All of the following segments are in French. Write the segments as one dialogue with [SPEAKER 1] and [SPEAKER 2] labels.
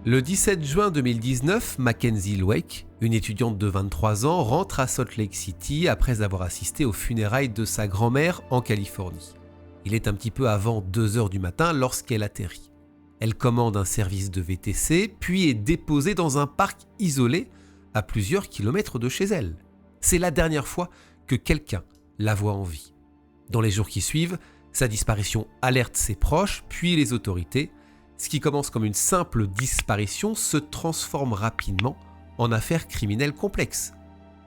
[SPEAKER 1] Le 17 juin 2019, Mackenzie Lwek, une étudiante de 23 ans, rentre à Salt Lake City après avoir assisté aux funérailles de sa grand-mère en Californie. Il est un petit peu avant 2h du matin lorsqu'elle atterrit. Elle commande un service de VTC, puis est déposée dans un parc isolé à plusieurs kilomètres de chez elle. C'est la dernière fois que quelqu'un la voit en vie. Dans les jours qui suivent, sa disparition alerte ses proches, puis les autorités. Ce qui commence comme une simple disparition se transforme rapidement en affaire criminelle complexe.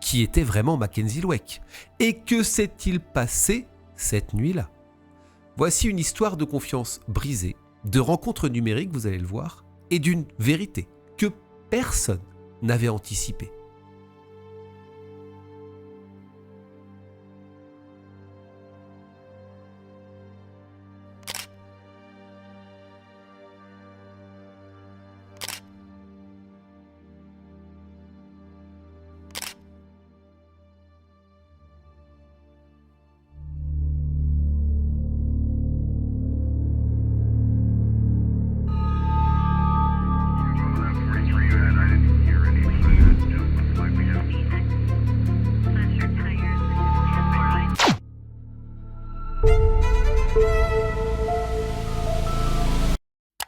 [SPEAKER 1] Qui était vraiment Mackenzie Lwek? Et que s'est-il passé cette nuit-là? Voici une histoire de confiance brisée, de rencontres numériques, vous allez le voir, et d'une vérité que personne n'avait anticipée.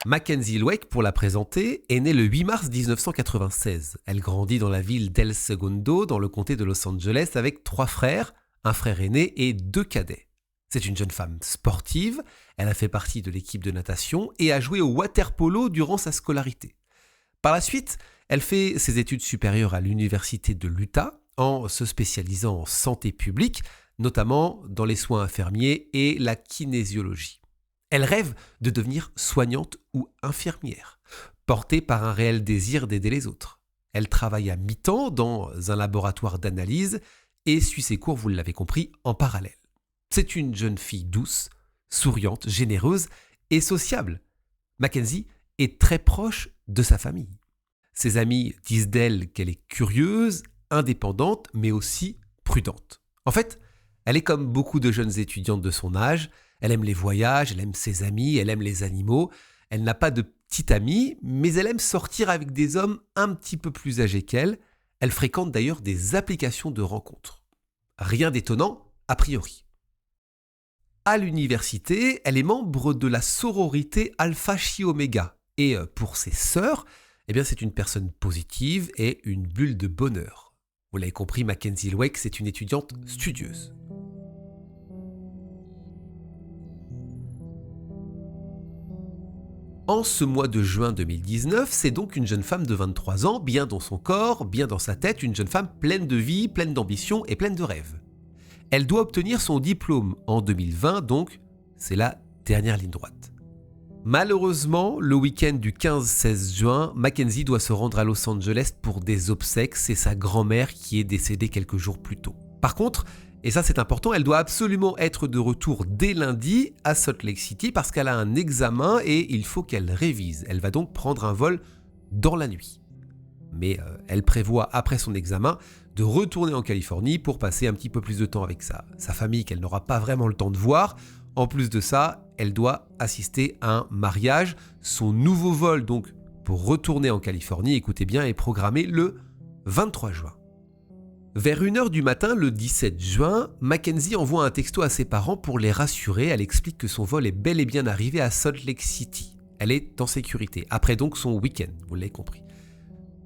[SPEAKER 1] Mackenzie Lwek, pour la présenter, est née le 8 mars 1996. Elle grandit dans la ville d'El Segundo, dans le comté de Los Angeles, avec 3 frères, un frère aîné et 2 cadets. C'est une jeune femme sportive, elle a fait partie de l'équipe de natation et a joué au water-polo durant sa scolarité. Par la suite, elle fait ses études supérieures à l'université de l'Utah, en se spécialisant en santé publique, notamment dans les soins infirmiers et la kinésiologie. Elle rêve de devenir soignante ou infirmière, portée par un réel désir d'aider les autres. Elle travaille à mi-temps dans un laboratoire d'analyse et suit ses cours, vous l'avez compris, en parallèle. C'est une jeune fille douce, souriante, généreuse et sociable. Mackenzie est très proche de sa famille. Ses amis disent d'elle qu'elle est curieuse, indépendante, mais aussi prudente. En fait, elle est comme beaucoup de jeunes étudiantes de son âge. Elle aime les voyages, elle aime ses amis, elle aime les animaux. Elle n'a pas de petite amie, mais elle aime sortir avec des hommes un petit peu plus âgés qu'elle. Elle fréquente d'ailleurs des applications de rencontres. Rien d'étonnant, a priori. À l'université, elle est membre de la sororité Alpha Chi Omega. Et pour ses sœurs, c'est une personne positive et une bulle de bonheur. Vous l'avez compris, Mackenzie Lwek, c'est une étudiante studieuse. En ce mois de juin 2019, c'est donc une jeune femme de 23 ans, bien dans son corps, bien dans sa tête, une jeune femme pleine de vie, pleine d'ambition et pleine de rêves. Elle doit obtenir son diplôme en 2020, donc c'est la dernière ligne droite. Malheureusement, le week-end du 15-16 juin, Mackenzie doit se rendre à Los Angeles pour des obsèques, c'est sa grand-mère qui est décédée quelques jours plus tôt. Par contre, et ça c'est important, elle doit absolument être de retour dès lundi à Salt Lake City parce qu'elle a un examen et il faut qu'elle révise. Elle va donc prendre un vol dans la nuit. Mais elle prévoit après son examen de retourner en Californie pour passer un petit peu plus de temps avec sa famille qu'elle n'aura pas vraiment le temps de voir. En plus de ça, elle doit assister à un mariage. Son nouveau vol donc pour retourner en Californie, écoutez bien, est programmé le 23 juin. Vers 1h du matin, le 17 juin, Mackenzie envoie un texto à ses parents pour les rassurer. Elle explique que son vol est bel et bien arrivé à Salt Lake City. Elle est en sécurité, après donc son week-end, vous l'avez compris.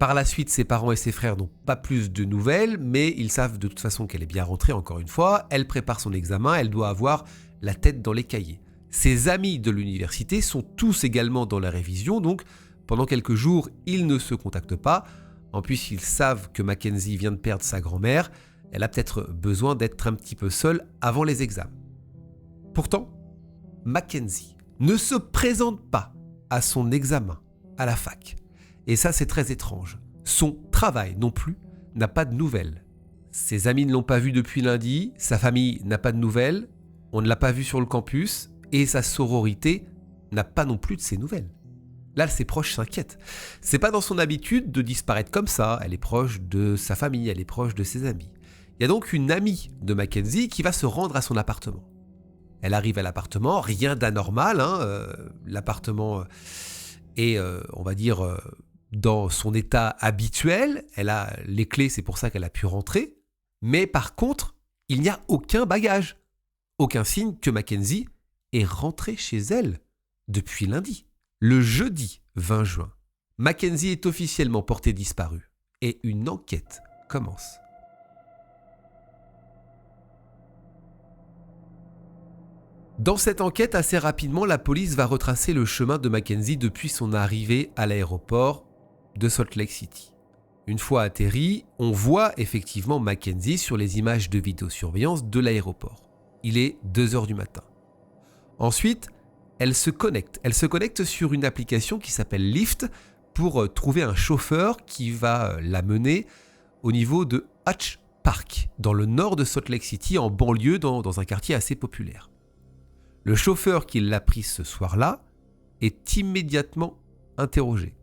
[SPEAKER 1] Par la suite, ses parents et ses frères n'ont pas plus de nouvelles, mais ils savent de toute façon qu'elle est bien rentrée encore une fois. Elle prépare son examen, elle doit avoir la tête dans les cahiers. Ses amis de l'université sont tous également dans la révision, donc pendant quelques jours, ils ne se contactent pas. En plus, ils savent que Mackenzie vient de perdre sa grand-mère. Elle a peut-être besoin d'être un petit peu seule avant les examens. Pourtant, Mackenzie ne se présente pas à son examen à la fac. Et ça, c'est très étrange. Son travail non plus n'a pas de nouvelles. Ses amis ne l'ont pas vu depuis lundi, sa famille n'a pas de nouvelles, on ne l'a pas vu sur le campus, et sa sororité n'a pas non plus de ses nouvelles. Là, ses proches s'inquiètent. C'est pas dans son habitude de disparaître comme ça. Elle est proche de sa famille, elle est proche de ses amis. Il y a donc une amie de Mackenzie qui va se rendre à son appartement. Elle arrive à l'appartement, rien d'anormal. L'appartement est, on va dire, dans son état habituel, elle a les clés, c'est pour ça qu'elle a pu rentrer, mais par contre, il n'y a aucun bagage, aucun signe que Mackenzie est rentrée chez elle depuis lundi. Le jeudi 20 juin, Mackenzie est officiellement portée disparue et une enquête commence. Dans cette enquête, assez rapidement, la police va retracer le chemin de Mackenzie depuis son arrivée à l'aéroport de Salt Lake City. Une fois atterri, on voit effectivement Mackenzie sur les images de vidéosurveillance de l'aéroport. Il est 2h du matin. Ensuite, elle se connecte sur une application qui s'appelle Lyft pour trouver un chauffeur qui va la mener au niveau de Hutch Park, dans le nord de Salt Lake City, en banlieue, dans un quartier assez populaire. Le chauffeur qui l'a pris ce soir-là est immédiatement interrogé.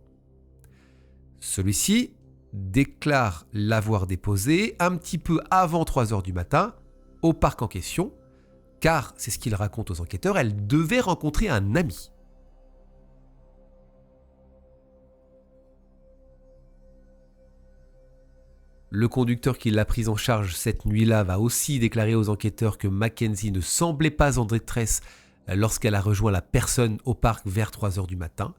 [SPEAKER 1] Celui-ci déclare l'avoir déposé un petit peu avant 3h du matin au parc en question, car, c'est ce qu'il raconte aux enquêteurs, elle devait rencontrer un ami. Le conducteur qui l'a prise en charge cette nuit-là va aussi déclarer aux enquêteurs que Mackenzie ne semblait pas en détresse lorsqu'elle a rejoint la personne au parc vers 3h du matin.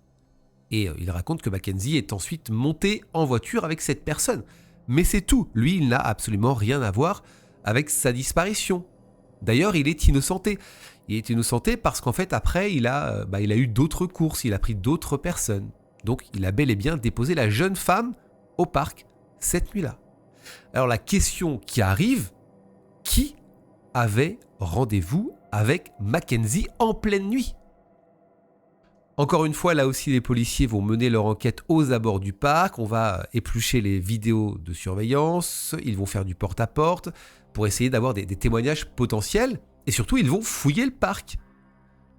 [SPEAKER 1] Et il raconte que Mackenzie est ensuite montée en voiture avec cette personne. Mais c'est tout, lui il n'a absolument rien à voir avec sa disparition. D'ailleurs il est innocenté. Il est innocenté parce qu'en fait après il a eu d'autres courses, il a pris d'autres personnes. Donc il a bel et bien déposé la jeune femme au parc cette nuit-là. Alors la question qui arrive, qui avait rendez-vous avec Mackenzie en pleine nuit ? Encore une fois, là aussi les policiers vont mener leur enquête aux abords du parc, on va éplucher les vidéos de surveillance, ils vont faire du porte-à-porte pour essayer d'avoir des témoignages potentiels et surtout ils vont fouiller le parc.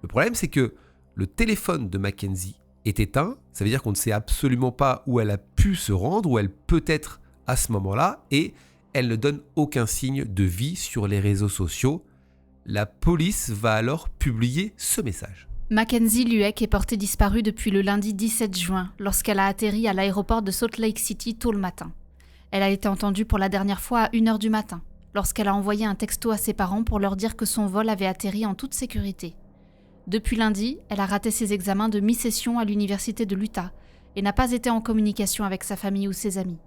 [SPEAKER 1] Le problème c'est que le téléphone de Mackenzie est éteint, ça veut dire qu'on ne sait absolument pas où elle a pu se rendre, où elle peut être à ce moment-là, et elle ne donne aucun signe de vie sur les réseaux sociaux. La police va alors publier ce message.
[SPEAKER 2] Mackenzie Lueck est portée disparue depuis le lundi 17 juin, lorsqu'elle a atterri à l'aéroport de Salt Lake City tôt le matin. Elle a été entendue pour la dernière fois à 1h du matin, lorsqu'elle a envoyé un texto à ses parents pour leur dire que son vol avait atterri en toute sécurité. Depuis lundi, elle a raté ses examens de mi-session à l'université de l'Utah et n'a pas été en communication avec sa famille ou ses amis.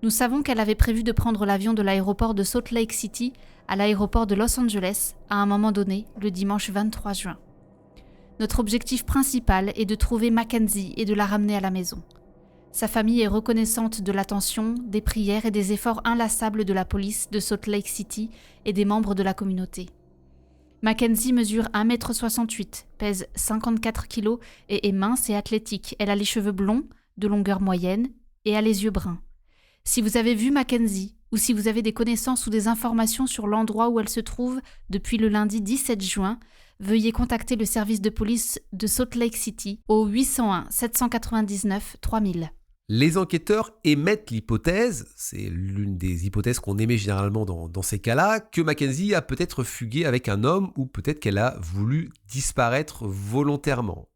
[SPEAKER 2] Nous savons qu'elle avait prévu de prendre l'avion de l'aéroport de Salt Lake City à l'aéroport de Los Angeles à un moment donné, le dimanche 23 juin. Notre objectif principal est de trouver Mackenzie et de la ramener à la maison. Sa famille est reconnaissante de l'attention, des prières et des efforts inlassables de la police de Salt Lake City et des membres de la communauté. Mackenzie mesure 1,68 m, pèse 54 kg et est mince et athlétique. Elle a les cheveux blonds, de longueur moyenne, et a les yeux bruns. Si vous avez vu Mackenzie, ou si vous avez des connaissances ou des informations sur l'endroit où elle se trouve depuis le lundi 17 juin, veuillez contacter le service de police de Salt Lake City au 801 799 3000.
[SPEAKER 1] Les enquêteurs émettent l'hypothèse, c'est l'une des hypothèses qu'on émet généralement dans ces cas-là, que Mackenzie a peut-être fugué avec un homme ou peut-être qu'elle a voulu disparaître volontairement.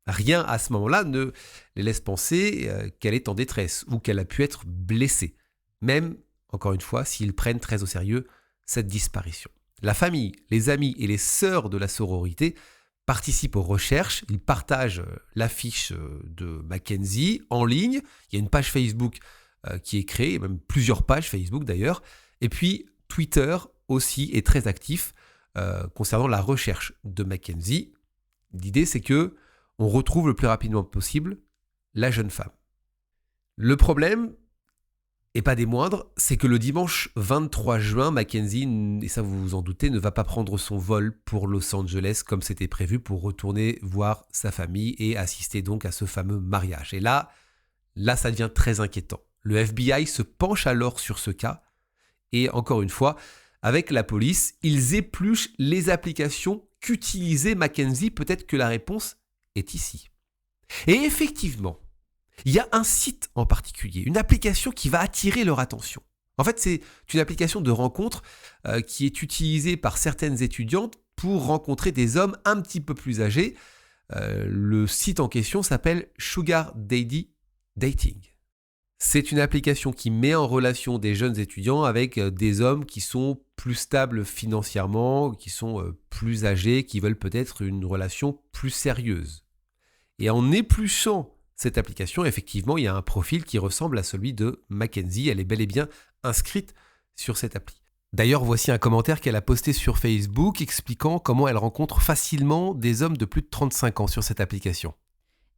[SPEAKER 1] Rien à ce moment-là ne les laisse penser qu'elle est en détresse ou qu'elle a pu être blessée, même, encore une fois, s'ils prennent très au sérieux cette disparition. La famille, les amis et les sœurs de la sororité participent aux recherches, ils partagent l'affiche de Mackenzie en ligne, il y a une page Facebook qui est créée, même plusieurs pages Facebook d'ailleurs, et puis Twitter aussi est très actif concernant la recherche de Mackenzie. L'idée c'est que on retrouve le plus rapidement possible la jeune femme. Le problème, et pas des moindres, c'est que le dimanche 23 juin, Mackenzie, et ça vous vous en doutez, ne va pas prendre son vol pour Los Angeles comme c'était prévu pour retourner voir sa famille et assister donc à ce fameux mariage. Et là, ça devient très inquiétant. Le FBI se penche alors sur ce cas et encore une fois, avec la police, ils épluchent les applications qu'utilisait Mackenzie. Peut-être que la réponse est ici. Et effectivement, il y a un site en particulier, une application qui va attirer leur attention. En fait, c'est une application de rencontre qui est utilisée par certaines étudiantes pour rencontrer des hommes un petit peu plus âgés. Le site en question s'appelle Sugar Daddy Dating. C'est une application qui met en relation des jeunes étudiants avec des hommes qui sont plus stables financièrement, qui sont plus âgés, qui veulent peut-être une relation plus sérieuse. Et en épluchant cette application, effectivement, il y a un profil qui ressemble à celui de Mackenzie. Elle est bel et bien inscrite sur cette appli. D'ailleurs, voici un commentaire qu'elle a posté sur Facebook expliquant comment elle rencontre facilement des hommes de plus de 35 ans sur cette application.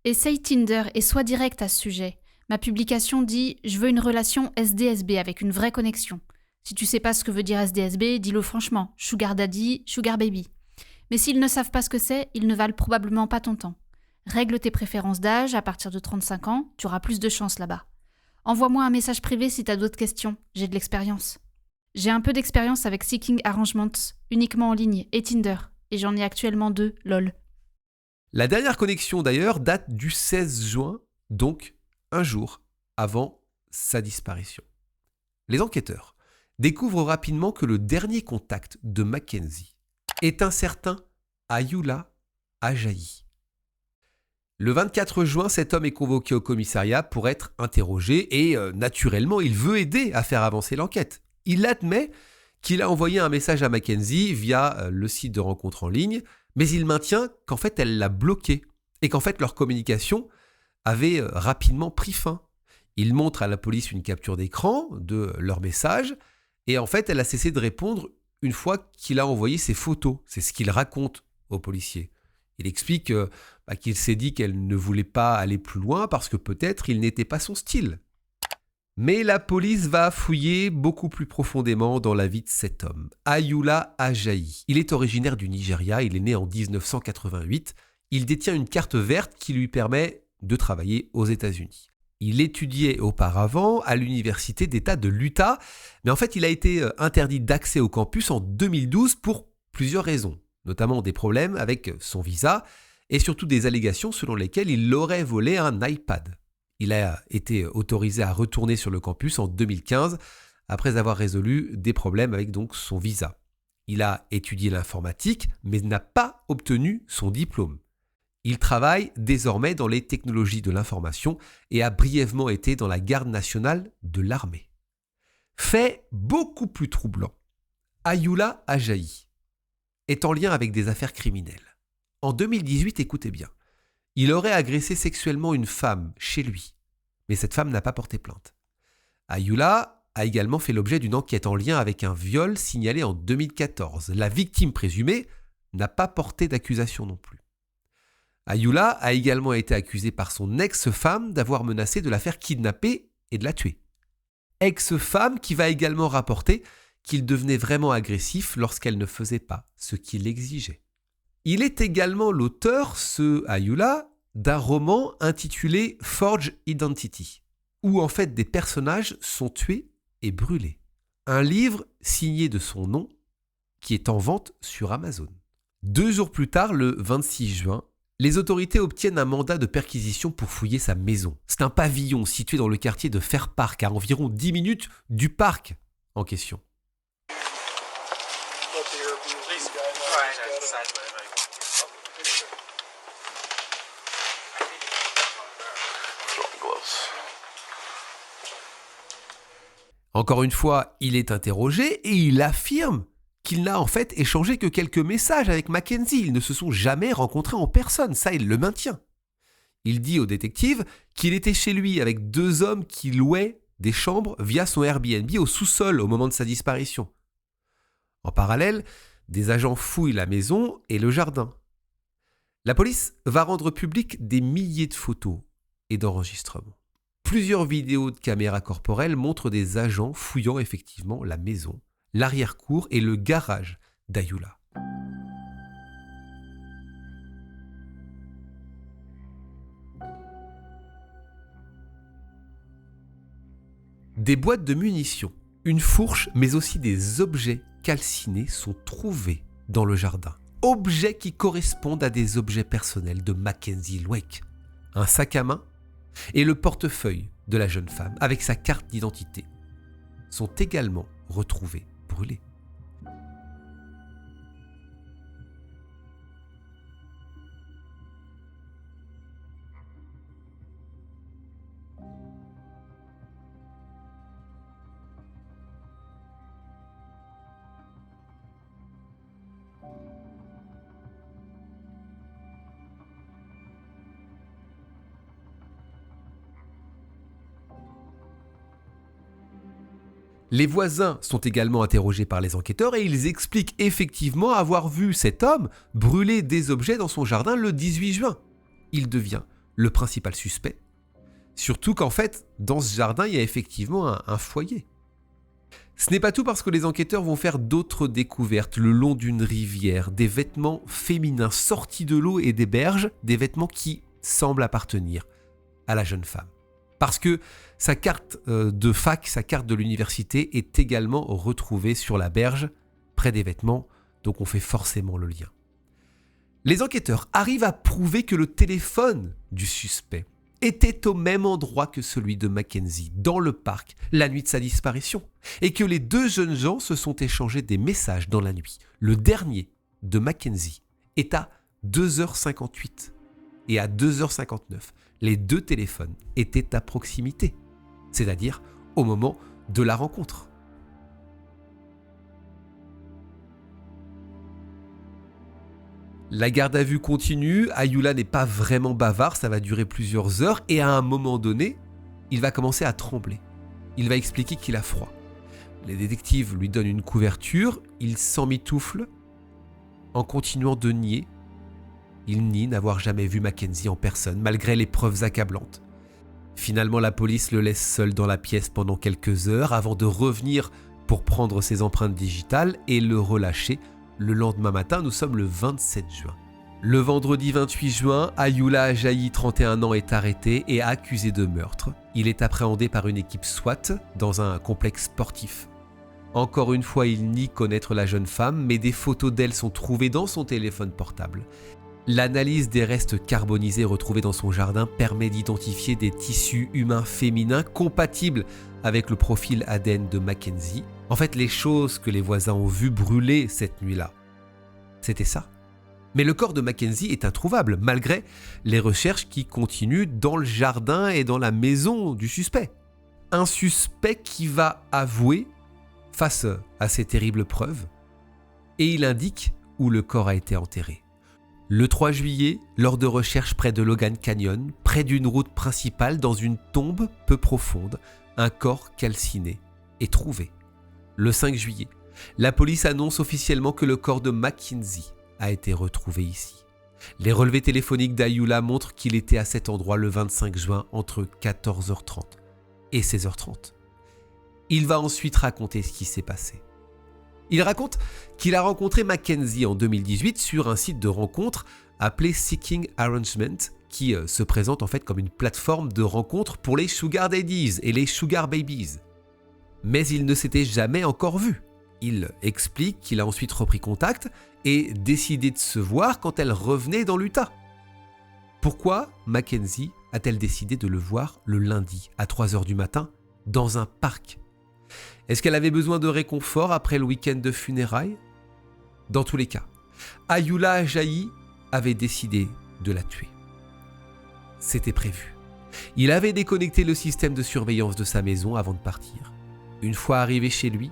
[SPEAKER 2] Essaye Tinder et sois direct à ce sujet. Ma publication dit « Je veux une relation SDSB avec une vraie connexion ». Si tu sais pas ce que veut dire SDSB, dis-le franchement. Sugar Daddy, Sugar Baby. Mais s'ils ne savent pas ce que c'est, ils ne valent probablement pas ton temps. Règle tes préférences d'âge, à partir de 35 ans, tu auras plus de chance là-bas. Envoie-moi un message privé si tu as d'autres questions, j'ai de l'expérience. J'ai un peu d'expérience avec Seeking Arrangements, uniquement en ligne, et Tinder, et j'en ai actuellement 2, lol.
[SPEAKER 1] La dernière connexion d'ailleurs date du 16 juin, donc un jour avant sa disparition. Les enquêteurs découvrent rapidement que le dernier contact de Mackenzie est un certain Ayoola Ajayi. Le 24 juin, cet homme est convoqué au commissariat pour être interrogé et naturellement, il veut aider à faire avancer l'enquête. Il admet qu'il a envoyé un message à Mackenzie via le site de rencontre en ligne, mais il maintient qu'en fait, elle l'a bloqué et qu'en fait, leur communication avait rapidement pris fin. Il montre à la police une capture d'écran de leur message et en fait, elle a cessé de répondre une fois qu'il a envoyé ses photos. C'est ce qu'il raconte aux policiers. Il explique qu'il s'est dit qu'elle ne voulait pas aller plus loin parce que peut-être il n'était pas son style. Mais la police va fouiller beaucoup plus profondément dans la vie de cet homme, Ayoola Ajayi. Il est originaire du Nigeria, il est né en 1988. Il détient une carte verte qui lui permet de travailler aux États-Unis. Il étudiait auparavant à l'université d'État de l'Utah, mais en fait il a été interdit d'accès au campus en 2012 pour plusieurs raisons, notamment des problèmes avec son visa et surtout des allégations selon lesquelles il aurait volé un iPad. Il a été autorisé à retourner sur le campus en 2015 après avoir résolu des problèmes avec donc son visa. Il a étudié l'informatique mais n'a pas obtenu son diplôme. Il travaille désormais dans les technologies de l'information et a brièvement été dans la garde nationale de l'armée. Fait beaucoup plus troublant, Ayoola Ajayi est en lien avec des affaires criminelles. En 2018, écoutez bien, il aurait agressé sexuellement une femme chez lui, mais cette femme n'a pas porté plainte. Ayoola a également fait l'objet d'une enquête en lien avec un viol signalé en 2014. La victime présumée n'a pas porté d'accusation non plus. Ayoola a également été accusée par son ex-femme d'avoir menacé de la faire kidnapper et de la tuer. Ex-femme qui va également rapporter qu'il devenait vraiment agressif lorsqu'elle ne faisait pas ce qu'il exigeait. Il est également l'auteur, ce Ayoola, d'un roman intitulé Forge Identity, où en fait des personnages sont tués et brûlés. Un livre signé de son nom qui est en vente sur Amazon. 2 jours plus tard, le 26 juin, les autorités obtiennent un mandat de perquisition pour fouiller sa maison. C'est un pavillon situé dans le quartier de Fair Park, à environ 10 minutes du parc en question. Encore une fois, il est interrogé et il affirme qu'il n'a en fait échangé que quelques messages avec Mackenzie. Ils ne se sont jamais rencontrés en personne, ça il le maintient. Il dit au détective qu'il était chez lui avec 2 hommes qui louaient des chambres via son Airbnb au sous-sol au moment de sa disparition. En parallèle, des agents fouillent la maison et le jardin. La police va rendre public des milliers de photos et d'enregistrements. Plusieurs vidéos de caméras corporelles montrent des agents fouillant effectivement la maison, l'arrière-cour et le garage d'Ayoola. Des boîtes de munitions, une fourche, mais aussi des objets calcinés sont trouvés dans le jardin. Objets qui correspondent à des objets personnels de Mackenzie Lwek. Un sac à main et le portefeuille de la jeune femme avec sa carte d'identité sont également retrouvés brûlés. Les voisins sont également interrogés par les enquêteurs et ils expliquent effectivement avoir vu cet homme brûler des objets dans son jardin le 18 juin. Il devient le principal suspect. Surtout qu'en fait, dans ce jardin, il y a effectivement un foyer. Ce n'est pas tout parce que les enquêteurs vont faire d'autres découvertes le long d'une rivière, des vêtements féminins sortis de l'eau et des berges, des vêtements qui semblent appartenir à la jeune femme. Parce que sa carte de fac, sa carte de l'université est également retrouvée sur la berge, près des vêtements, donc on fait forcément le lien. Les enquêteurs arrivent à prouver que le téléphone du suspect était au même endroit que celui de Mackenzie, dans le parc, la nuit de sa disparition, et que les deux jeunes gens se sont échangés des messages dans la nuit. Le dernier de Mackenzie est à 2h58 et à 2h59. Les deux téléphones étaient à proximité, c'est-à-dire au moment de la rencontre. La garde à vue continue, Ayoola n'est pas vraiment bavard, ça va durer plusieurs heures et à un moment donné, il va commencer à trembler. Il va expliquer qu'il a froid. Les détectives lui donnent une couverture, il s'emmitoufle en continuant de nier. Il nie n'avoir jamais vu Mackenzie en personne, malgré les preuves accablantes. Finalement, la police le laisse seul dans la pièce pendant quelques heures avant de revenir pour prendre ses empreintes digitales et le relâcher. Le lendemain matin, nous sommes le 27 juin. Le vendredi 28 juin, Ayoola Ajayi, 31 ans, est arrêté et accusé de meurtre. Il est appréhendé par une équipe SWAT dans un complexe sportif. Encore une fois, il nie connaître la jeune femme, mais des photos d'elle sont trouvées dans son téléphone portable. L'analyse des restes carbonisés retrouvés dans son jardin permet d'identifier des tissus humains féminins compatibles avec le profil ADN de Mackenzie. En fait, les choses que les voisins ont vues brûler cette nuit-là, c'était ça. Mais le corps de Mackenzie est introuvable, malgré les recherches qui continuent dans le jardin et dans la maison du suspect. Un suspect qui va avouer face à ces terribles preuves, et il indique où le corps a été enterré. Le 3 juillet, lors de recherches près de Logan Canyon, près d'une route principale dans une tombe peu profonde, un corps calciné est trouvé. Le 5 juillet, la police annonce officiellement que le corps de Mackenzie a été retrouvé ici. Les relevés téléphoniques d'Ayoola montrent qu'il était à cet endroit le 25 juin entre 14h30 et 16h30. Il va ensuite raconter ce qui s'est passé. Il raconte qu'il a rencontré Mackenzie en 2018 sur un site de rencontre appelé Seeking Arrangement, qui se présente en fait comme une plateforme de rencontre pour les sugar daddies et les sugar babies. Mais il ne s'était jamais encore vu. Il explique qu'il a ensuite repris contact et décidé de se voir quand elle revenait dans l'Utah. Pourquoi Mackenzie a-t-elle décidé de le voir le lundi à 3h du matin dans un parc ? Est-ce qu'elle avait besoin de réconfort après le week-end de funérailles ? Dans tous les cas, Ayoola Ajayi avait décidé de la tuer. C'était prévu. Il avait déconnecté le système de surveillance de sa maison avant de partir. Une fois arrivé chez lui,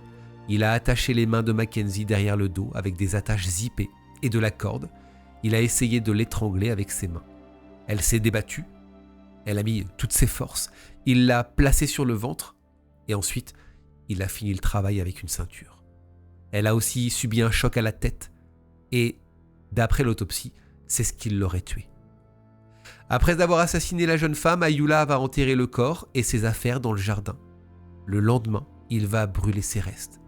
[SPEAKER 1] il a attaché les mains de Mackenzie derrière le dos avec des attaches zippées et de la corde. Il a essayé de l'étrangler avec ses mains. Elle s'est débattue. Elle a mis toutes ses forces. Il l'a placée sur le ventre et ensuite, il a fini le travail avec une ceinture. Elle a aussi subi un choc à la tête et, d'après l'autopsie, c'est ce qui l'aurait tuée. Après avoir assassiné la jeune femme, Ayoola va enterrer le corps et ses affaires dans le jardin. Le lendemain, il va brûler ses restes.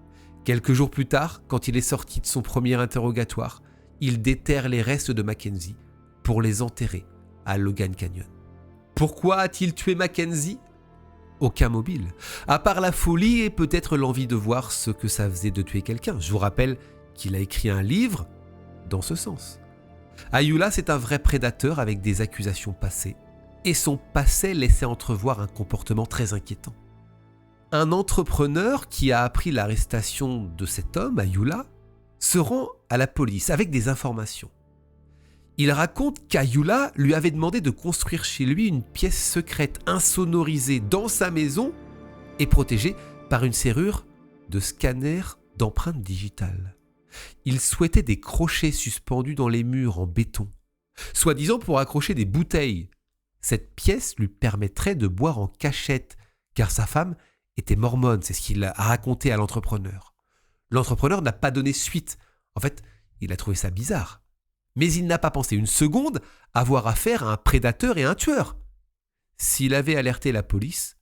[SPEAKER 1] Quelques jours plus tard, quand il est sorti de son premier interrogatoire, il déterre les restes de Mackenzie pour les enterrer à Logan Canyon. Pourquoi a-t-il tué Mackenzie ? Aucun mobile, à part la folie et peut-être l'envie de voir ce que ça faisait de tuer quelqu'un. Je vous rappelle qu'il a écrit un livre dans ce sens. Ayoola, c'est un vrai prédateur avec des accusations passées, et son passé laissait entrevoir un comportement très inquiétant. Un entrepreneur qui a appris l'arrestation de cet homme, Ayoola, se rend à la police avec des informations. Il raconte qu'Ayoola lui avait demandé de construire chez lui une pièce secrète insonorisée dans sa maison et protégée par une serrure de scanner d'empreintes digitales. Il souhaitait des crochets suspendus dans les murs en béton, soi-disant pour accrocher des bouteilles. Cette pièce lui permettrait de boire en cachette, car sa femme était mormone, c'est ce qu'il a raconté à l'entrepreneur. L'entrepreneur n'a pas donné suite. En fait, il a trouvé ça bizarre. Mais il n'a pas pensé une seconde avoir affaire à un prédateur et un tueur. S'il avait alerté la police,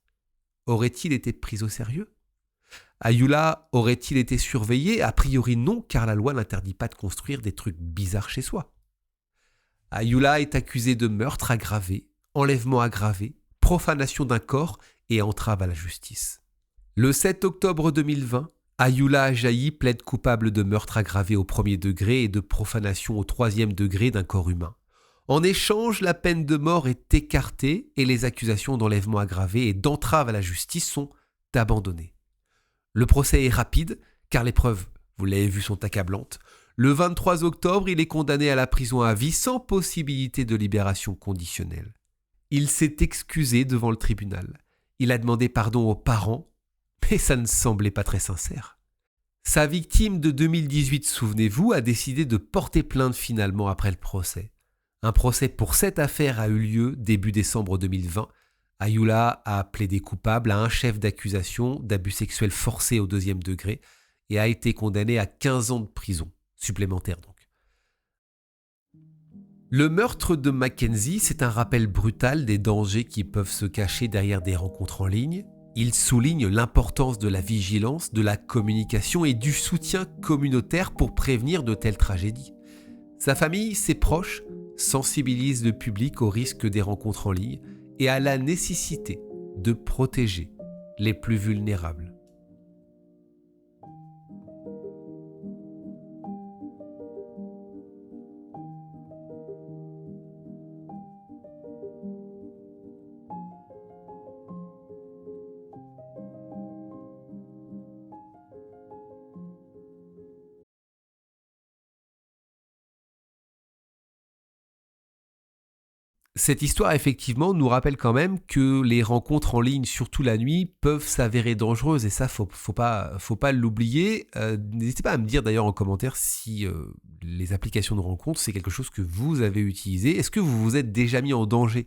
[SPEAKER 1] aurait-il été pris au sérieux ? Ayula aurait-il été surveillé ? A priori non, car la loi n'interdit pas de construire des trucs bizarres chez soi. Ayula est accusé de meurtre aggravé, enlèvement aggravé, profanation d'un corps et entrave à la justice. Le 7 octobre 2020, Ayula Ajayi plaide coupable de meurtre aggravé au premier degré et de profanation au troisième degré d'un corps humain. En échange, la peine de mort est écartée et les accusations d'enlèvement aggravé et d'entrave à la justice sont abandonnées. Le procès est rapide, car les preuves, vous l'avez vu, sont accablantes. Le 23 octobre, il est condamné à la prison à vie sans possibilité de libération conditionnelle. Il s'est excusé devant le tribunal. Il a demandé pardon aux parents, mais ça ne semblait pas très sincère. Sa victime de 2018, souvenez-vous, a décidé de porter plainte finalement après le procès. Un procès pour cette affaire a eu lieu début décembre 2020. Ayula a plaidé coupable à un chef d'accusation d'abus sexuels forcés au deuxième degré et a été condamné à 15 ans de prison, supplémentaire donc. Le meurtre de Mackenzie, c'est un rappel brutal des dangers qui peuvent se cacher derrière des rencontres en ligne. Il souligne l'importance de la vigilance, de la communication et du soutien communautaire pour prévenir de telles tragédies. Sa famille, ses proches, sensibilisent le public au risque des rencontres en ligne et à la nécessité de protéger les plus vulnérables. Cette histoire, effectivement, nous rappelle quand même que les rencontres en ligne, surtout la nuit, peuvent s'avérer dangereuses et ça, faut pas l'oublier. N'hésitez pas à me dire d'ailleurs en commentaire si les applications de rencontres, c'est quelque chose que vous avez utilisé. Est-ce que vous vous êtes déjà mis en danger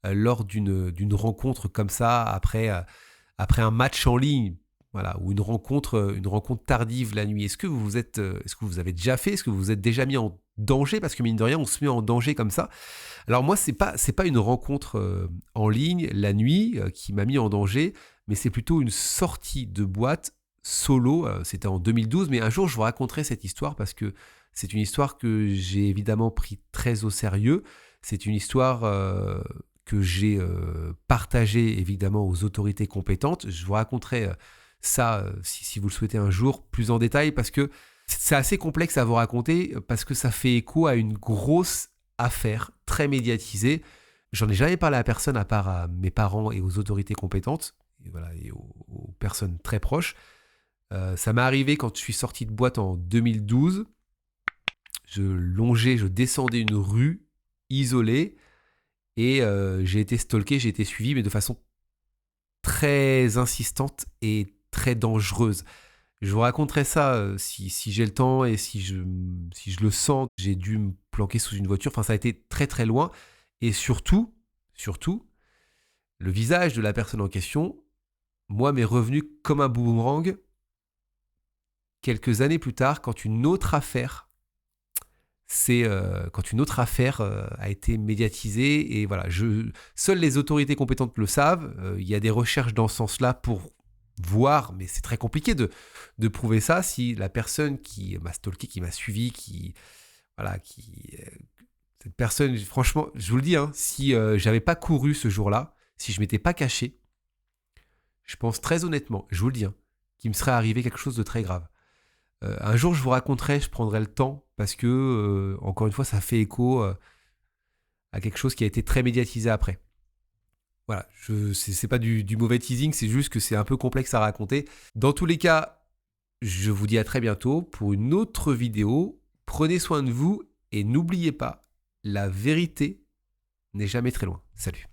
[SPEAKER 1] lors d'une rencontre comme ça, après un match en ligne, voilà, ou une rencontre tardive la nuit? Est-ce que vous avez déjà fait? Est-ce que vous vous êtes déjà mis en danger? Parce que mine de rien, on se met en danger comme ça. Alors moi, c'est pas une rencontre en ligne la nuit qui m'a mis en danger, mais c'est plutôt une sortie de boîte solo. C'était en 2012, mais un jour, je vous raconterai cette histoire parce que c'est une histoire que j'ai évidemment pris très au sérieux. C'est une histoire que j'ai partagée évidemment aux autorités compétentes. Je vous raconterai ça, si vous le souhaitez un jour, plus en détail, parce que c'est assez complexe à vous raconter, parce que ça fait écho à une grosse affaire très médiatisée. J'en ai jamais parlé à personne à part à mes parents et aux autorités compétentes, et voilà, et aux personnes très proches. Ça m'est arrivé quand je suis sorti de boîte en 2012. Je descendais une rue isolée, et j'ai été stalké, j'ai été suivi, mais de façon très insistante et très dangereuse. Je vous raconterai ça si j'ai le temps et si je le sens. J'ai dû me planquer sous une voiture. Enfin, ça a été très très loin. Et surtout, le visage de la personne en question, moi, m'est revenu comme un boomerang quelques années plus tard, quand une autre affaire a été médiatisée. Et voilà, seules les autorités compétentes le savent. Il y a des recherches dans ce sens-là pour voir, mais c'est très compliqué de prouver ça, si la personne qui m'a stalké, qui m'a suivi, cette personne, franchement, je vous le dis, si j'avais pas couru ce jour-là, si je m'étais pas caché, je pense très honnêtement, je vous le dis, qu'il me serait arrivé quelque chose de très grave. Un jour, je vous raconterai, je prendrai le temps, parce que, encore une fois, ça fait écho à quelque chose qui a été très médiatisé après. Voilà, c'est pas du mauvais teasing, c'est juste que c'est un peu complexe à raconter. Dans tous les cas, je vous dis à très bientôt pour une autre vidéo. Prenez soin de vous et n'oubliez pas, la vérité n'est jamais très loin. Salut.